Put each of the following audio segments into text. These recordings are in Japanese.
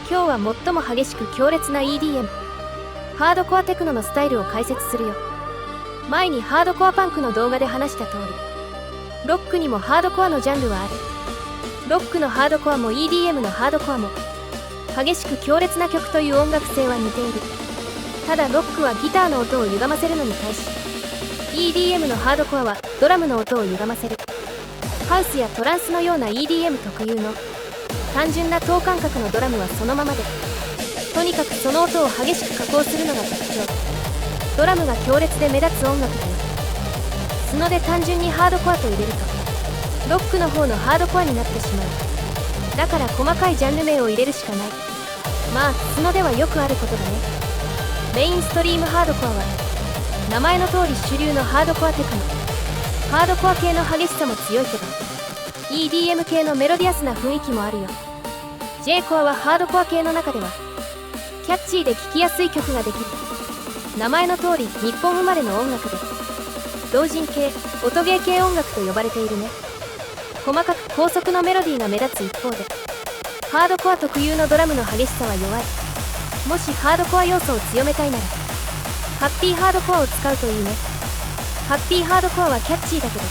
今日は最も激しく強烈な EDM ハードコアテクノのスタイルを解説するよ。前にハードコアパンクの動画で話した通り、ロックにもハードコアのジャンルはある。ロックのハードコアも EDM のハードコアも激しく強烈な曲という音楽性は似ている。ただロックはギターの音を歪ませるのに対し、 EDM のハードコアはドラムの音を歪ませる。ハウスやトランスのような EDM 特有の単純な等間隔のドラムはそのままで、とにかくその音を激しく加工するのが特徴。ドラムが強烈で目立つ音楽だよ。スノで単純にハードコアと入れるとロックの方のハードコアになってしまう。だから細かいジャンル名を入れるしかない。まあスノではよくあることだね。メインストリームハードコアは名前の通り主流のハードコアテクノ。ハードコア系の激しさも強いけど EDM 系のメロディアスな雰囲気もあるよ。 J コアはハードコア系の中ではキャッチーで聴きやすい曲ができる。名前の通り日本生まれの音楽で同人系、音ゲー系音楽と呼ばれているね。細かく高速のメロディーが目立つ一方で、ハードコア特有のドラムの激しさは弱い。もしハードコア要素を強めたいならハッピーハードコアを使うといいね。ハッピーハードコアはキャッチーだけど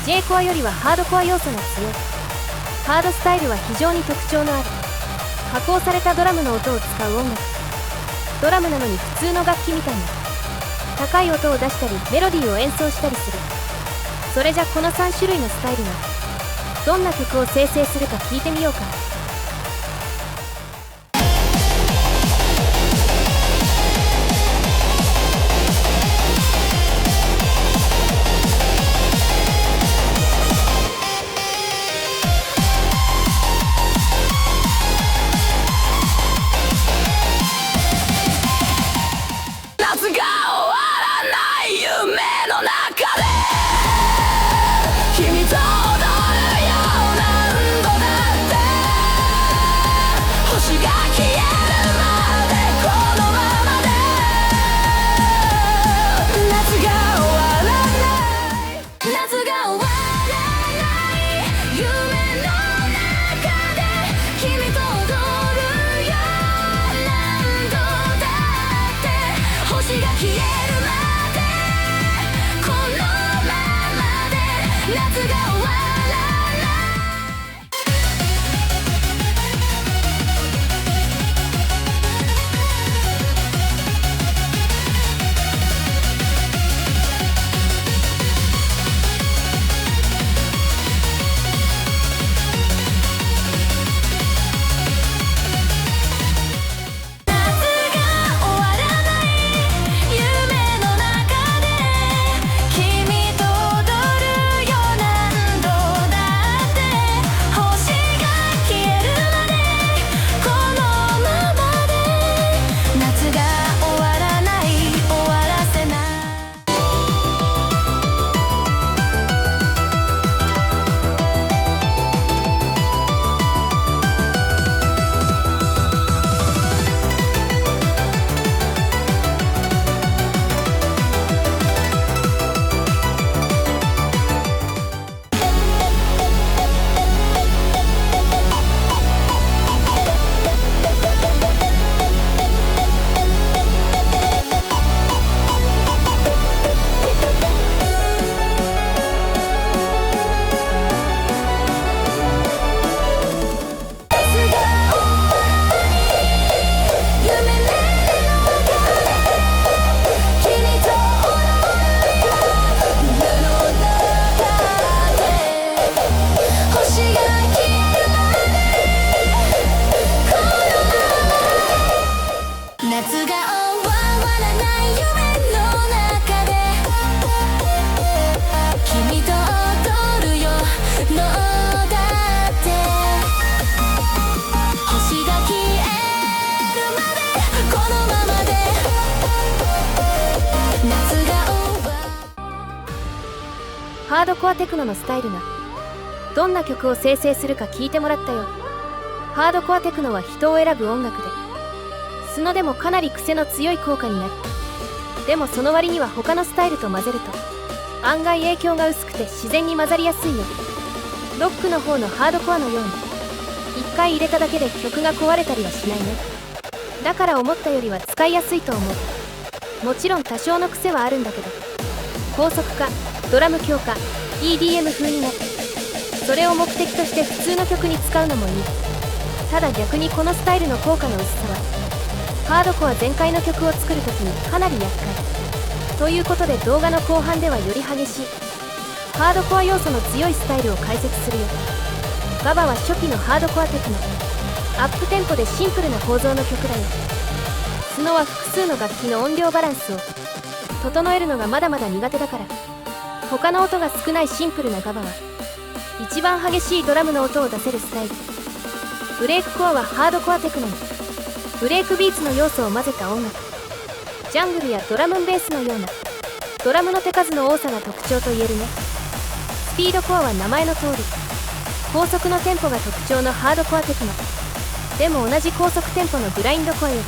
J コアよりはハードコア要素が強い。ハードスタイルは非常に特徴のある加工されたドラムの音を使う音楽。ドラムなのに普通の楽器みたいな高い音を出したりメロディーを演奏したりする。それじゃこの3種類のスタイルがどんな曲を生成するか聞いてみようか。ハードコアテクノのスタイルがどんな曲を生成するか聞いてもらったよ。ハードコアテクノは人を選ぶ音楽でスノでもかなり癖の強い効果になる。でもその割には他のスタイルと混ぜると案外影響が薄くて自然に混ざりやすいよ。ロックの方のハードコアのように一回入れただけで曲が壊れたりはしないね。だから思ったよりは使いやすいと思う。もちろん多少の癖はあるんだけど、高速化、ドラム強化、 EDM 風にね。それを目的として普通の曲に使うのもいい。ただ逆にこのスタイルの効果の薄さはハードコア全開の曲を作るときにかなり厄介ということで、動画の後半ではより激しいハードコア要素の強いスタイルを解説するよ。ガバは初期のハードコアテクノ、アップテンポでシンプルな構造の曲だよ。スノは複数の楽器の音量バランスを整えるのがまだまだ苦手だから、他の音が少ないシンプルなガバは一番激しいドラムの音を出せるスタイル。ブレイクコアはハードコアテクノにブレイクビーツの要素を混ぜた音楽、ジャングルやドラムンベースのようなドラムの手数の多さが特徴と言えるね。スピードコアは名前の通り高速のテンポが特徴のハードコアテクノ。でも同じ高速テンポのグラインドコアより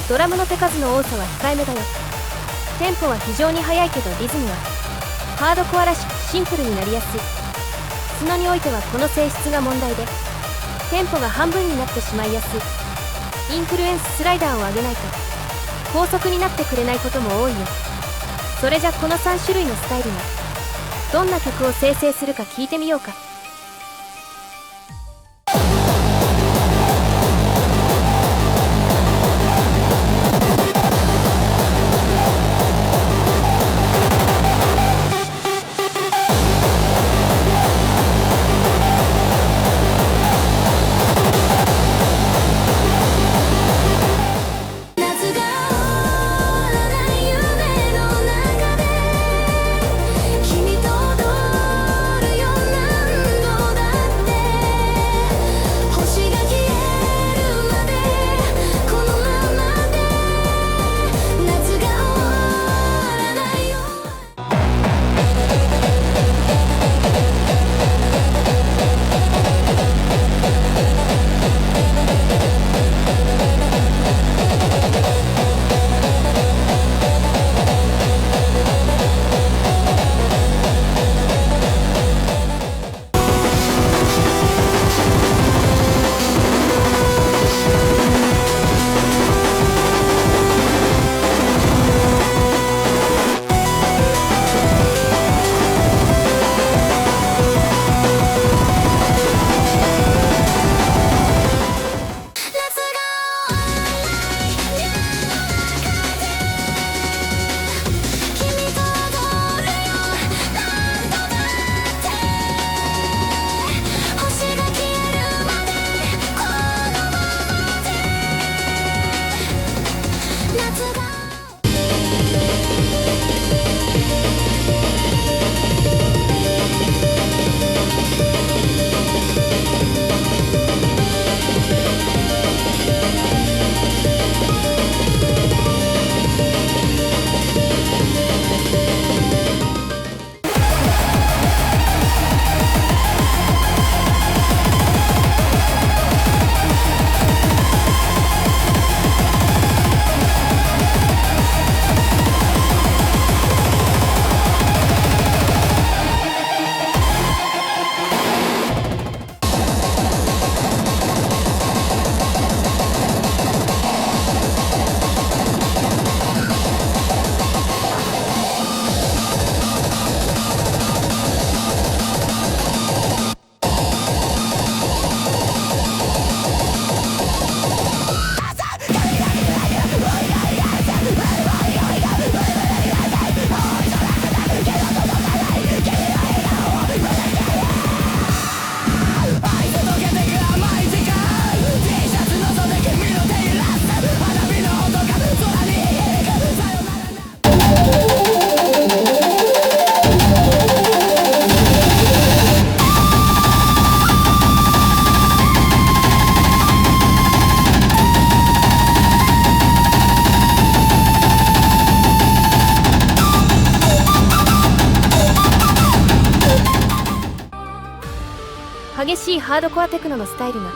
ドラムの手数の多さは控えめだよ。テンポは非常に速いけどリズムはハードコアらしくシンプルになりやすい。スノにおいてはこの性質が問題で、テンポが半分になってしまいやすい。インフルエンススライダーを上げないと高速になってくれないことも多いよ。それじゃこの3種類のスタイルがどんな曲を生成するか聞いてみようか。激しいハードコアテクノのスタイルが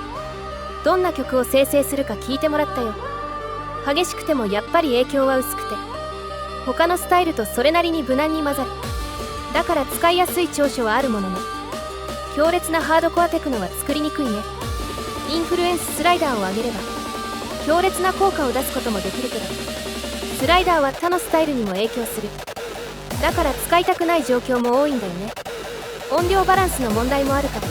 どんな曲を生成するか聞いてもらったよ。激しくてもやっぱり影響は薄くて、他のスタイルとそれなりに無難に混ざる。だから使いやすい長所はあるものの、強烈なハードコアテクノは作りにくいね。インフルエンススライダーを上げれば強烈な効果を出すこともできるけど、スライダーは他のスタイルにも影響する。だから使いたくない状況も多いんだよね。音量バランスの問題もあるから。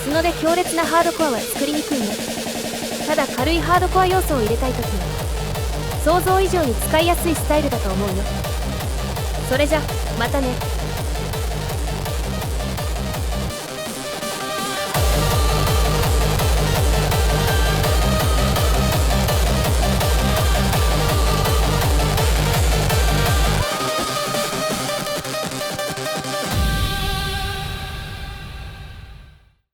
素ので強烈なハードコアは作りにくいね。ただ軽いハードコア要素を入れたい時は想像以上に使いやすいスタイルだと思うよ。それじゃまたね。